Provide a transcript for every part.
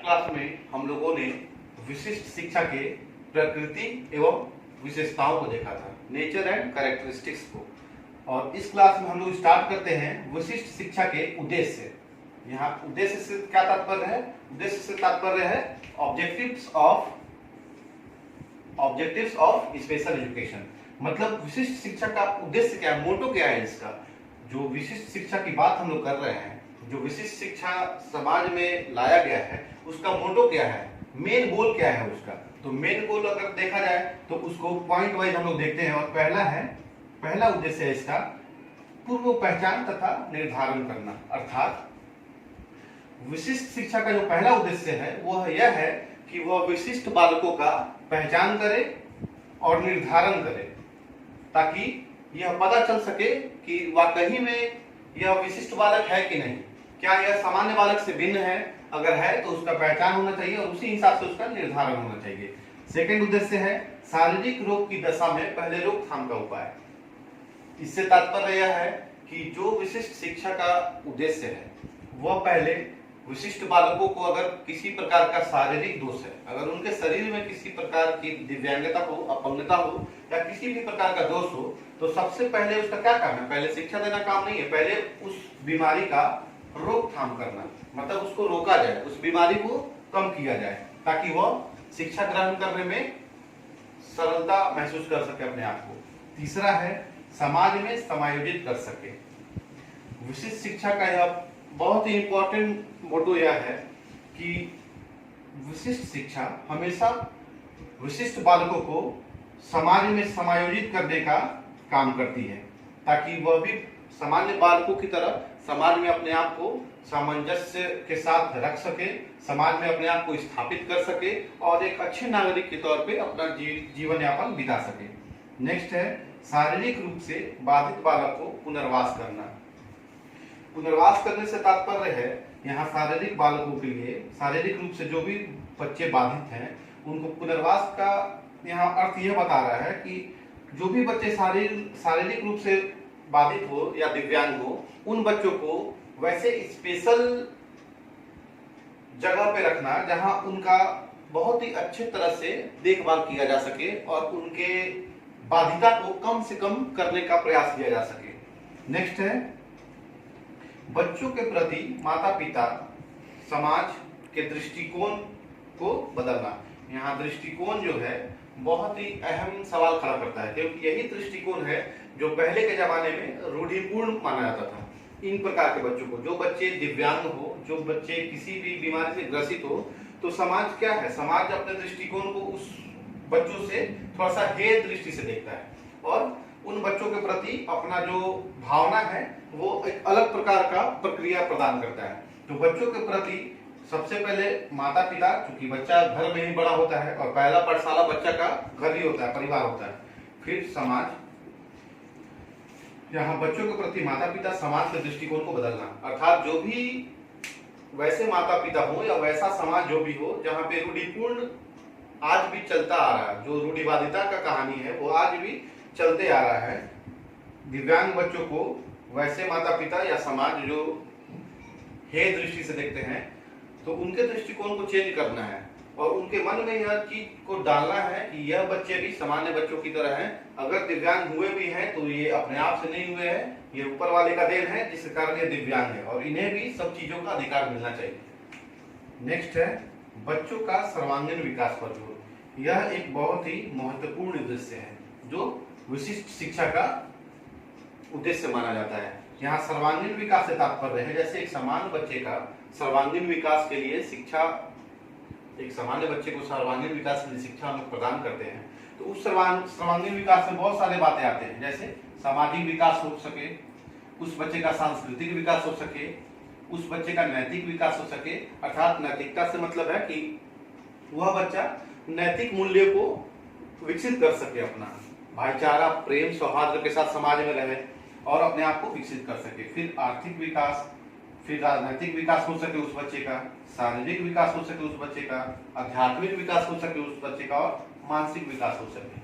Class में हम लोगों ने विशिष्ट शिक्षा के प्रकृति एवं विशेषताओं को देखा था, नेचर एंड कैरेक्टरिस्टिक्स को। और इस क्लास में हम लोग स्टार्ट करते हैं विशिष्ट शिक्षा के उद्देश्य से। यहाँ उद्देश्य से क्या तात्पर्य है? उद्देश्य से तात्पर्य है ऑब्जेक्टिव्स ऑफ स्पेशल एजुकेशन। मतलब विशिष्ट शिक्षा का उद्देश्य क्या है, मोटो क्या है इसका। जो विशिष्ट शिक्षा की बात हम लोग कर रहे हैं, जो विशिष्ट शिक्षा समाज में लाया गया है, उसका मोटो क्या है, मेन गोल क्या है उसका। तो मेन गोल अगर देखा जाए तो उसको पॉइंट वाइज हम लोग देखते हैं। और पहला उद्देश्य है इसका पूर्व पहचान तथा निर्धारण करना। अर्थात विशिष्ट शिक्षा का जो पहला उद्देश्य है वह यह है कि वह विशिष्ट बालकों का पहचान करे और निर्धारण करे, ताकि यह पता चल सके कि वाकई में यह विशिष्ट बालक है कि नहीं, क्या यह सामान्य बालक से भिन्न है। अगर है तो उसका पहचान होना चाहिए और उसी हिसाब से उसका निर्धारण होना चाहिए। सेकंड उद्देश्य है शारीरिक रोग की दशा में पहले रोकथाम का उपाय। इससे तात्पर्य यह है कि जो विशिष्ट शिक्षा का उद्देश्य है वह पहले विशिष्ट बालकों को अगर किसी प्रकार का शारीरिक दोष है, अगर उनके शरीर में किसी प्रकार की दिव्यांगता हो, अपंगता हो या किसी भी प्रकार का दोष हो, तो सबसे पहले उसका क्या काम है? पहले शिक्षा देना काम नहीं है, पहले उस बीमारी का रोकथाम करना। मतलब उसको रोका जाए, उस बीमारी को कम किया जाए, ताकि वह शिक्षा ग्रहण करने में सरलता महसूस कर सके अपने आप को। तीसरा है समाज में समायोजित कर सके। विशिष्ट शिक्षा का यह बहुत ही इंपॉर्टेंट मोटो यह है कि विशिष्ट शिक्षा हमेशा विशिष्ट बालकों को समाज में समायोजित करने का काम करती है, ताकि वह भी सामान्य बालकों की तरह समाज में अपने आप को सामंजस्य के साथ रख सके, समाज में अपने आप को स्थापित कर सके और एक अच्छे नागरिक के तौर पे अपना जीवन यापन बिता सके। नेक्स्ट है शारीरिक रूप से बाधित बालक को पुनर्वास करना। पुनर्वास करने से तात्पर्य है यहाँ शारीरिक बालकों के लिए, शारीरिक रूप से जो भी बच्चे बाधित हैं उनको पुनर्वास का यहाँ अर्थ यह बता रहा है कि जो भी बच्चे शारीरिक रूप से बाधित हो या दिव्यांग हो, उन बच्चों को वैसे स्पेशल जगह पे रखना जहां उनका बहुत ही अच्छे तरह से देखभाल किया जा सके और उनके बाधिता को कम से कम करने का प्रयास किया जा सके। नेक्स्ट है बच्चों के प्रति माता पिता समाज के दृष्टिकोण को बदलना। यहाँ दृष्टिकोण जो है बहुत ही अहम सवाल खड़ा करता है, क्योंकि यही दृष्टिकोण है जो पहले के जमाने में रूढ़िपूर्ण माना जाता था। इन प्रकार के बच्चों को, जो बच्चे दिव्यांग हो, जो बच्चे किसी भी बीमारी से ग्रसित हो, तो समाज क्या है, समाज अपने दृष्टिकोण को उस बच्चों से थोड़ा सा हेय दृष्टि से देखता है और उन बच्चों के प्रति अपना जो भावना है वो एक अलग प्रकार का प्रक्रिया प्रदान करता है। तो बच्चों के प्रति सबसे पहले माता पिता, क्योंकि बच्चा घर में ही बड़ा होता है और पहला पाठशाला बच्चा का घर ही होता है, परिवार होता है, फिर समाज। यहाँ बच्चों के प्रति माता पिता समाज के दृष्टिकोण को बदलना, अर्थात जो भी वैसे माता पिता हो या वैसा समाज जो भी हो जहाँ पे रूढ़िपूर्ण आज भी चलता आ रहा है, जो रूढ़िवादिता का कहानी है वो आज भी चलते आ रहा है। दिव्यांग बच्चों को वैसे माता पिता या समाज जो हेय दृष्टि से देखते हैं, तो उनके दृष्टिकोण को चेंज करना है और उनके मन में यह चीज को डालना है कि यह बच्चे भी सामान्य बच्चों की तरह हैं। अगर दिव्यांग हुए भी हैं तो ये अपने आप से नहीं हुए हैं, ये ऊपर वाले का देन है जिसके कारण ये दिव्यांग है और इन्हें भी सब चीजों का अधिकार मिलना चाहिए। नेक्स्ट है बच्चों का सर्वांगीण विकास पर जोर। यह एक बहुत ही महत्वपूर्ण उद्देश्य है जो विशिष्ट शिक्षा का उद्देश्य माना जाता है। यहाँ सर्वांगीण विकास से तात्पर्य है जैसे एक सामान्य बच्चे का सर्वांगीण विकास के लिए शिक्षा, एक सामान्य बच्चे को सर्वांगीण विकास के लिए शिक्षा हम लोग प्रदान करते हैं, तो उस सर्वांगीण विकास में बहुत सारे बातें आते हैं, जैसे सामाजिक विकास हो सके, उस बच्चे का सांस्कृतिक विकास हो सके, उस बच्चे का नैतिक विकास हो सके। अर्थात नैतिकता से मतलब है कि वह बच्चा नैतिक मूल्य को विकसित कर सके, अपना भाईचारा, प्रेम, सौहार्द के साथ समाज में रहे और अपने आप को विकसित कर सके। फिर आर्थिक विकास, फिर राजनीतिक विकास हो सके उस बच्चे का, शारीरिक विकास हो सके उस बच्चे का, आध्यात्मिक विकास हो सके उस बच्चे का और मानसिक विकास हो सके।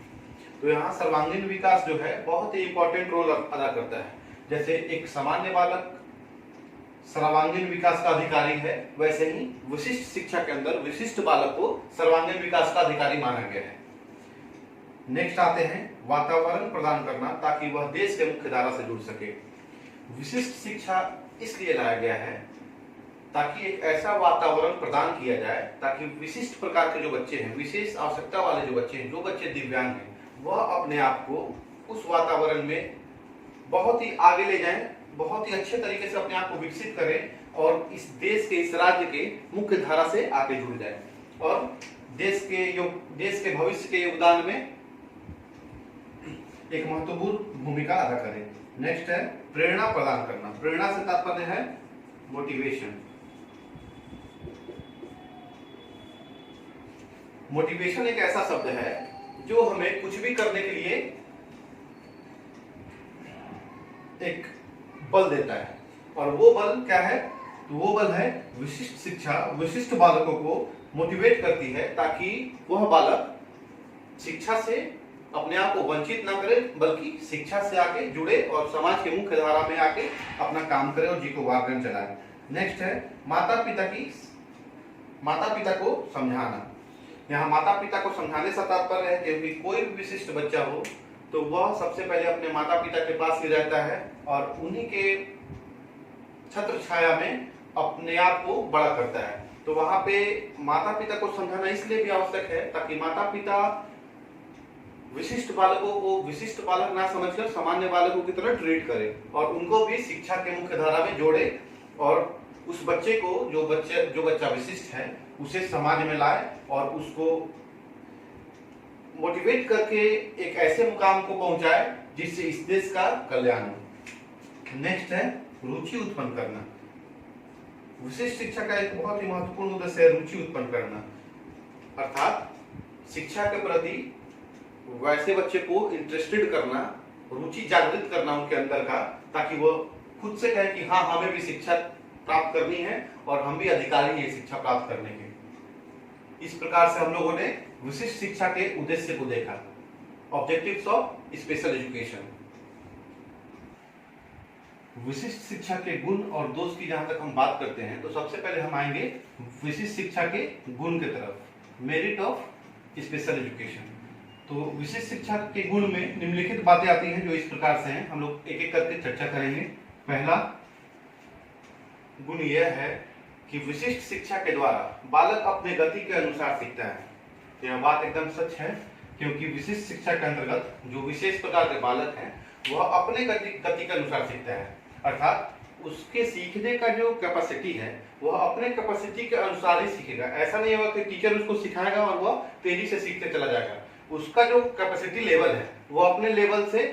तो यहाँ सर्वांगीण विकास जो है बहुत ही इंपॉर्टेंट रोल अदा करता है। जैसे एक सामान्य बालक सर्वांगीण विकास का अधिकारी है, वैसे ही विशिष्ट शिक्षा के अंदर विशिष्ट बालक को सर्वांगीण विकास का अधिकारी माना गया है। नेक्स्ट आते हैं वातावरण प्रदान करना ताकि वह देश के मुख्य धारा से जुड़ सके। विशिष्ट शिक्षा इसलिए लाया गया है ताकि एक ऐसा वातावरण प्रदान किया जाए ताकि विशिष्ट प्रकार के जो बच्चे हैं, विशेष आवश्यकता वाले जो बच्चे हैं, जो बच्चे दिव्यांग हैं, वह अपने आप को उस वातावरण में बहुत ही आगे ले जाएं, बहुत ही अच्छे तरीके से अपने आप को विकसित करें और इस देश के, इस राज्य के मुख्य धारा से आगे जुड़ जाए और देश के भविष्य के योगदान में एक महत्वपूर्ण भूमिका अदा करें। नेक्स्ट है प्रेरणा प्रदान करना। प्रेरणा से तात्पर्य है मोटिवेशन। मोटिवेशन एक ऐसा शब्द है जो हमें कुछ भी करने के लिए एक बल देता है और वो बल क्या है? तो वो बल है विशिष्ट शिक्षा। विशिष्ट बालकों को मोटिवेट करती है ताकि वह बालक शिक्षा से अपने आप को वंचित ना करे बल्कि शिक्षा से आके जुड़े और समाज के मुख्य धारा में आके अपना काम करे और जीविकोपार्जन चलाए। नेक्स्ट है माता पिता को समझाना। यहाँ माता पिता को समझाने से तात्पर्य है क्योंकि कोई भी विशिष्ट बच्चा हो तो वह सबसे पहले अपने माता पिता के पास ही रहता है और उन्हीं के छत्र छाया में अपने आप को बड़ा करता है। तो वहां पे माता पिता को समझाना इसलिए भी आवश्यक है ताकि माता पिता विशिष्ट बालकों को विशिष्ट बालक ना समझकर सामान्य बालकों की तरह ट्रीट करे और उनको भी शिक्षा के मुख्य धारा में जोड़े और उस बच्चे को जो बच्चा विशिष्ट है उसे समाज में लाए और उसको मोटिवेट करके एक ऐसे मुकाम को पहुंचाए जिससे इस देश का कल्याण हो। नेक्स्ट है रुचि उत्पन्न करना। विशिष्ट शिक्षा का एक बहुत ही महत्वपूर्ण उद्देश्य है रुचि उत्पन्न करना, अर्थात शिक्षा के प्रति वैसे बच्चे को इंटरेस्टेड करना, रुचि जागृत करना उनके अंदर का, ताकि वो खुद से कहे कि हाँ हमें भी शिक्षा प्राप्त करनी है और हम भी अधिकारी हैं शिक्षा प्राप्त करने के। इस प्रकार से हम लोगों ने विशिष्ट शिक्षा के उद्देश्य को देखा, ऑब्जेक्टिव्स ऑफ स्पेशल एजुकेशन। विशिष्ट शिक्षा के गुण और दोष की जहां तक हम बात करते हैं तो सबसे पहले हम आएंगे विशिष्ट शिक्षा के गुण के तरफ, मेरिट ऑफ स्पेशल एजुकेशन। तो विशिष्ट शिक्षा के गुण में निम्नलिखित बातें आती हैं जो इस प्रकार से हैं, हम लोग एक एक करके चर्चा करेंगे। पहला गुण यह है कि विशिष्ट शिक्षा के द्वारा बालक अपने गति के अनुसार सीखता है। यह बात एकदम सच है क्योंकि विशिष्ट शिक्षा के अंतर्गत जो विशेष प्रकार के बालक हैं वह अपने गति के अनुसार सीखता है, अर्थात उसके सीखने का जो कैपेसिटी है वह अपने कैपेसिटी के अनुसार ही सीखेगा। ऐसा नहीं होगा कि टीचर उसको सिखाएगा और वह तेजी से सीखते चला जाएगा। उसका जो कैपेसिटी लेवल है वो अपने लेवल से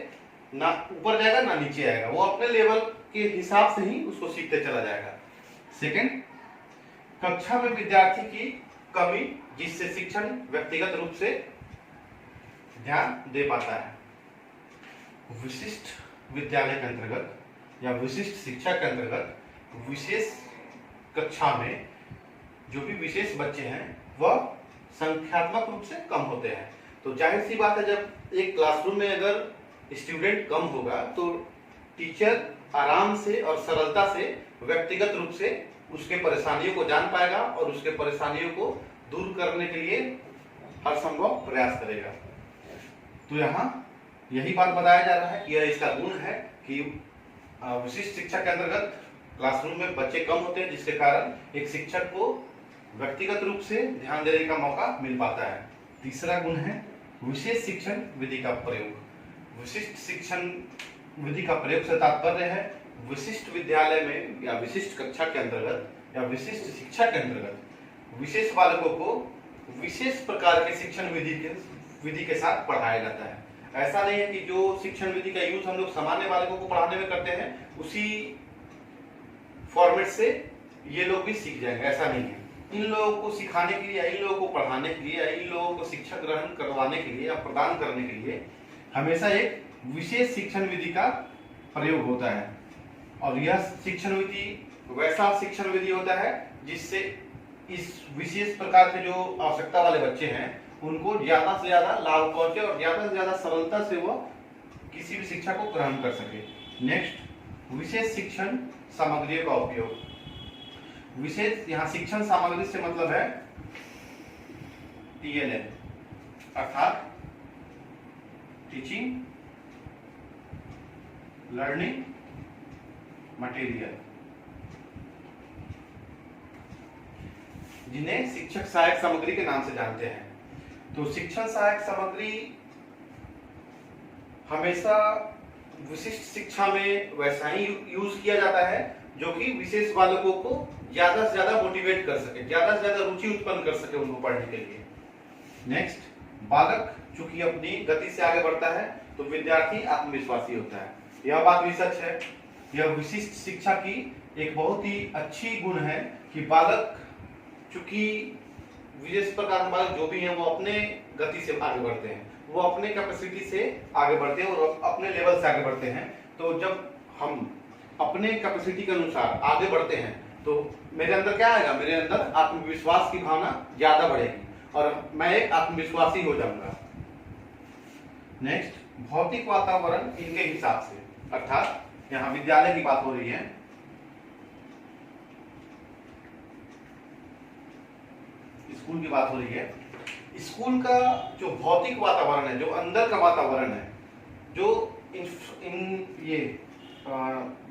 ना ऊपर जाएगा ना नीचे आएगा, वो अपने लेवल के हिसाब से ही उसको सीखते चला जाएगा। सेकंड, कक्षा में विद्यार्थी की कमी जिससे शिक्षण व्यक्तिगत रूप से ध्यान दे पाता है। विशिष्ट विद्यालय के अंतर्गत या विशिष्ट शिक्षा के अंतर्गत विशेष कक्षा में जो भी विशेष बच्चे हैं वह संख्यात्मक रूप से कम होते हैं। तो जाहिर सी बात है जब एक क्लासरूम में अगर स्टूडेंट कम होगा तो टीचर आराम से और सरलता से व्यक्तिगत रूप से उसके परेशानियों को जान पाएगा और उसके परेशानियों को दूर करने के लिए हर संभव प्रयास करेगा। तो यहाँ यही बात बताया जा रहा है कि यह इसका गुण है कि विशिष्ट शिक्षा के अंतर्गत क्लासरूम में बच्चे कम होते हैं जिसके कारण एक शिक्षक को व्यक्तिगत रूप से ध्यान देने का मौका मिल पाता है। तीसरा गुण है विशेष शिक्षण विधि का प्रयोग। विशिष्ट शिक्षण विधि का प्रयोग से तात्पर्य है विशिष्ट विद्यालय में या विशिष्ट कक्षा के अंतर्गत या विशिष्ट शिक्षा के अंतर्गत विशेष बालकों को विशेष प्रकार के शिक्षण विधि के साथ पढ़ाया जाता है। ऐसा नहीं है कि जो शिक्षण विधि का यूज हम लोग सामान्य बालकों को पढ़ाने में करते हैं उसी फॉर्मेट से ये लोग भी सीख जाएंगे, ऐसा नहीं है। इन लोगों को सिखाने के लिए या इन लोगों को पढ़ाने के लिए या इन लोगों को शिक्षा ग्रहण करवाने के लिए या प्रदान करने के लिए हमेशा एक विशेष शिक्षण विधि का प्रयोग होता है और यह शिक्षण विधि वैसा शिक्षण विधि होता है जिससे इस विशेष प्रकार के जो आवश्यकता वाले बच्चे हैं उनको ज्यादा से ज्यादा लाभ पहुंचे और ज्यादा से ज्यादा सरलता से वो किसी भी शिक्षा को ग्रहण कर सके। नेक्स्ट, विशेष शिक्षण सामग्रियों का उपयोग। विशेष यहाँ शिक्षण सामग्री से मतलब है TLM अर्थात टीचिंग लर्निंग मटेरियल, जिन्हें शिक्षक सहायक सामग्री के नाम से जानते हैं। तो शिक्षण सहायक सामग्री हमेशा विशिष्ट शिक्षा में वैसा ही यूज किया जाता है जो कि विशेष बालकों को ज्यादा से ज्यादा मोटिवेट कर सके, ज्यादा से ज्यादा रुचि उत्पन्न कर सके उनको पढ़ने के लिए। नेक्स्ट, बालक चूंकि अपनी गति से आगे बढ़ता है तो विद्यार्थी आत्मविश्वासी होता है। यह बात भी सच है। यह विशिष्ट शिक्षा की एक बहुत ही अच्छी गुण है कि बालक चूंकि विशेष प्रकार के बालक जो भी हैं वो अपने गति से आगे बढ़ते हैं, वो अपने कैपेसिटी से आगे बढ़ते हैं और अपने लेवल से आगे बढ़ते हैं। तो जब हम अपने कैपेसिटी के अनुसार आगे बढ़ते हैं तो मेरे अंदर क्या आएगा, मेरे अंदर आत्मविश्वास की भावना ज्यादा बढ़ेगी और मैं एक आत्मविश्वासी हो जाऊंगा। नेक्स्ट, भौतिक वातावरण इनके हिसाब से, अर्थात यहाँ विद्यालय की बात हो रही है। स्कूल की बात हो रही है। स्कूल का जो भौतिक वातावरण है, जो अंदर का वातावरण है, जो ये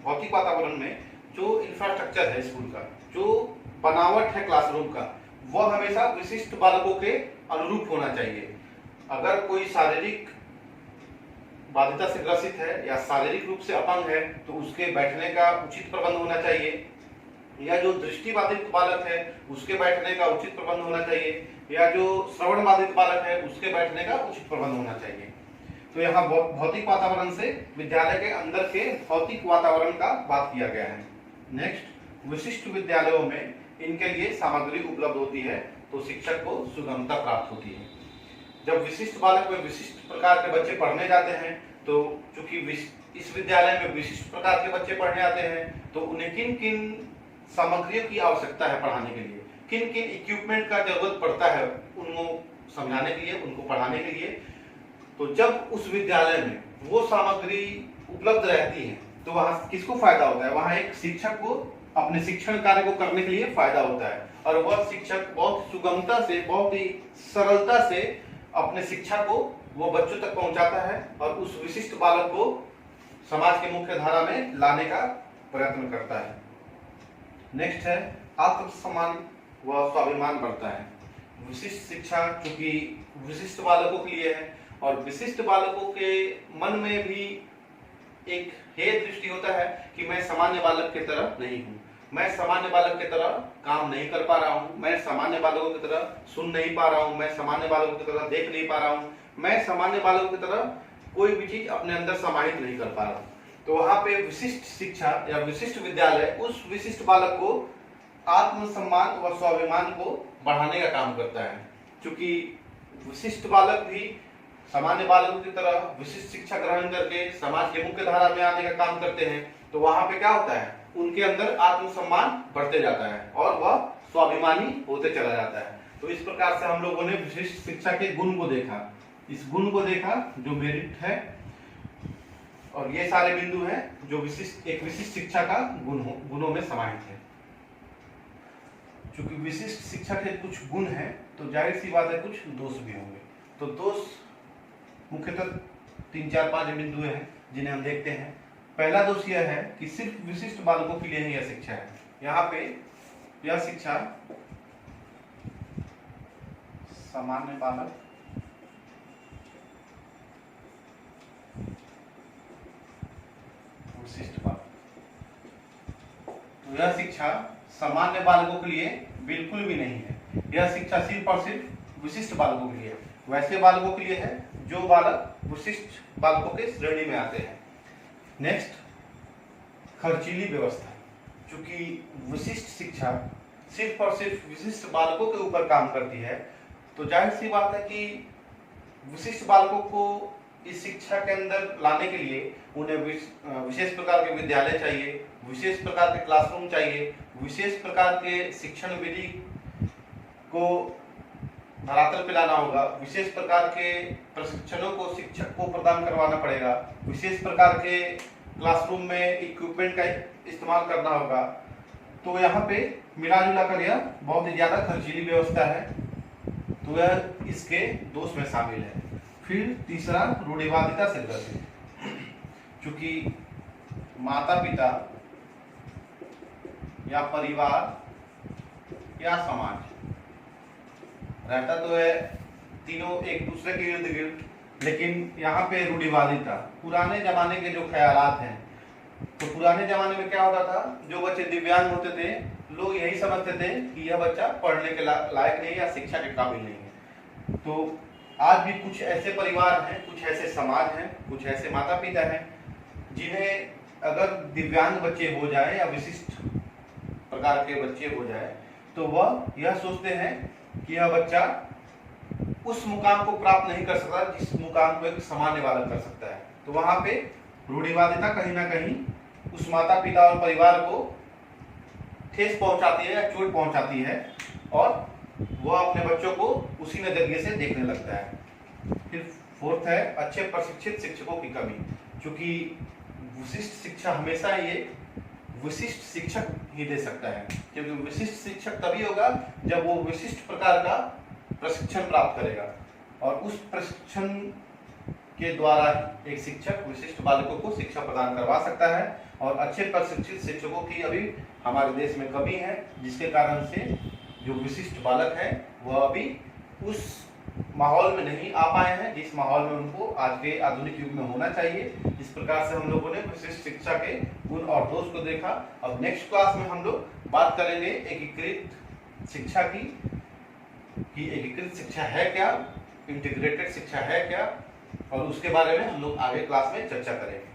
भौतिक वातावरण में जो इंफ्रास्ट्रक्चर है स्कूल का, जो बनावट है क्लासरूम का, वह हमेशा विशिष्ट बालकों के अनुरूप होना चाहिए। अगर कोई शारीरिक बाध्यता से ग्रसित है या शारीरिक रूप से अपंग है तो उसके बैठने का उचित प्रबंध होना चाहिए, या जो दृष्टि बाधित बालक है उसके बैठने का उचित प्रबंध होना चाहिए, या जो श्रवण बाधित बालक है उसके बैठने का उचित प्रबंध होना चाहिए। तो यहाँ भौतिक वातावरण से विद्यालय के अंदर के भौतिक वातावरण का बात किया गया है। नेक्स्ट, विशिष्ट विद्यालयों में इनके लिए सामग्री उपलब्ध होती है तो शिक्षक को सुगमता प्राप्त होती है। जब विशिष्ट बालक में विशिष्ट प्रकार के बच्चे पढ़ने जाते हैं तो चूंकि इस विद्यालय में विशिष्ट प्रकार के बच्चे पढ़ने आते हैं तो उन्हें किन किन सामग्रियों की आवश्यकता है पढ़ाने के लिए, किन किन इक्विपमेंट का जरूरत पड़ता है उनको समझाने के लिए, उनको पढ़ाने के लिए। तो जब उस विद्यालय में वो सामग्री उपलब्ध रहती है तो वहां किसको फायदा होता है, वहां एक शिक्षक को अपने शिक्षण कार्य को करने के लिए फायदा होता है और वह शिक्षक बहुत सुगमता से, बहुत ही सरलता से अपने शिक्षा को वो बच्चों तक पहुंचाता है और उस विशिष्ट बालक को समाज के मुख्य धारा में लाने का प्रयत्न करता है। नेक्स्ट है, आत्मसम्मान व स्वाभिमान बढ़ता है। विशिष्ट शिक्षा चूंकि विशिष्ट बालकों के लिए है और विशिष्ट बालकों के मन में भी एक हे दृष्टि होता है कि मैं सामान्य बालक की तरह नहीं हूँ, मैं सामान्य बालक की तरह काम नहीं कर पा रहा हूँ, मैं सामान्य बालकों की तरह सुन नहीं पा रहा हूँ, मैं सामान्य बालकों की तरह देख नहीं पा रहा हूँ, मैं सामान्य बालकों की तरह कोई भी चीज अपने अंदर समाहित नहीं कर पा रहा हूँ। तो वहां पे विशिष्ट शिक्षा या विशिष्ट विद्यालय उस विशिष्ट बालक को आत्मसम्मान व स्वाभिमान को बढ़ाने का काम करता है। क्योंकि विशिष्ट बालक भी सामान्य बालकों की तरह विशिष्ट शिक्षा ग्रहण करके समाज के मुख्य धारा में आने का काम करते हैं। तो वहां पे क्या होता है, उनके अंदर आत्मसम्मान बढ़ते जाता है और वह स्वाभिमानी होते चला जाता है। तो इस प्रकार से हम लोगों ने विशिष्ट शिक्षा के गुण को देखा, इस गुण को देखा जो मेरिट है, और ये सारे बिंदु हैं जो एक विशिष्ट शिक्षा का गुणों में समाहित है। चूंकि विशिष्ट शिक्षा के कुछ गुण हैं तो जाहिर सी बात है कुछ दोष भी होंगे। तो दोष मुख्यतः 3, 4, 5 बिंदु हैं जिन्हें हम देखते हैं। पहला दोष यह है कि सिर्फ विशिष्ट बालकों के लिए ही यह शिक्षा है। यहाँ पे यह शिक्षा सामान्य बालक विशिष्ट बालक, तो यह शिक्षा सामान्य बालकों के लिए बिल्कुल भी नहीं है। यह शिक्षा सिर्फ और सिर्फ विशिष्ट बालकों के लिए, वैसे बालकों के लिए है जो बालक विशिष्ट बालकों के श्रेणी में आते हैं। नेक्स्ट, खर्चीली व्यवस्था। चूंकि विशिष्ट शिक्षा सिर्फ और सिर्फ विशिष्ट बालकों के ऊपर काम करती है तो जाहिर सी बात है कि विशिष्ट बालकों को इस शिक्षा के अंदर लाने के लिए उन्हें विशेष प्रकार के विद्यालय चाहिए, विशेष प्रकार के क्लासरूम चाहिए, विशेष प्रकार के शिक्षण विधि को धरातल पे लाना होगा, विशेष प्रकार के प्रशिक्षणों को शिक्षक को प्रदान करवाना पड़ेगा, विशेष प्रकार के क्लासरूम में इक्विपमेंट का इस्तेमाल करना होगा। तो यहाँ पे मिला जुला कर यह बहुत ही ज्यादा खर्चीली व्यवस्था है, तो यह इसके दोष में शामिल है। फिर तीसरा रूढ़िवादिता से ग्रसित, चूंकि माता पिता या परिवार या समाज रहता तो है तीनों एक दूसरे के इर्द गिर्द, लेकिन यहाँ पे रूढ़िवादिता, पुराने जमाने के जो ख्यालात हैं, तो पुराने जमाने में क्या होता था, जो बच्चे दिव्यांग होते थे लोग यही समझते थे कि यह बच्चा पढ़ने के लायक नहीं या शिक्षा के काबिल नहीं है। तो आज भी कुछ ऐसे परिवार हैं, कुछ ऐसे समाज हैं, कुछ ऐसे माता पिता हैं जिन्हें अगर दिव्यांग बच्चे हो जाए या विशिष्ट प्रकार के बच्चे हो जाए तो वह यह सोचते हैं कि यह बच्चा उस मुकाम को प्राप्त नहीं कर सकता जिस मुकाम को एक सामान्य बालक कर सकता है। तो वहां पे रूढ़िवादिता कहीं ना कहीं उस माता पिता और परिवार को ठेस पहुंचाती है या चोट पहुंचाती है, और वह अपने बच्चों को उसी नजरिए से देखने लगता है। फिर फोर्थ है अच्छे प्रशिक्षित शिक्षकों की कमी, क्योंकि विशिष्ट शिक्षा हमेशा ये विशिष्ट शिक्षक ही दे सकता है, क्योंकि विशिष्ट शिक्षक तभी होगा जब वो विशिष्ट प्रकार का प्रशिक्षण प्राप्त करेगा, और उस प्रशिक्षण के द्वारा एक शिक्षक विशिष्ट बालकों को शिक्षा प्रदान करवा सकता है। और अच्छे प्रशिक्षित शिक्षकों की अभी हमारे देश में कमी है, जिसके कारण से जो विशिष्ट बालक है वह अभी उस माहौल में नहीं आ पाए हैं जिस माहौल में उनको आज के आधुनिक युग में होना चाहिए। इस प्रकार से हम लोगों ने विशिष्ट शिक्षा के गुण और दोष को देखा। अब नेक्स्ट क्लास में हम लोग बात करेंगे एकीकृत शिक्षा की, कि एकीकृत शिक्षा है क्या, इंटीग्रेटेड शिक्षा है क्या, और उसके बारे में हम लोग आगे क्लास में चर्चा करेंगे।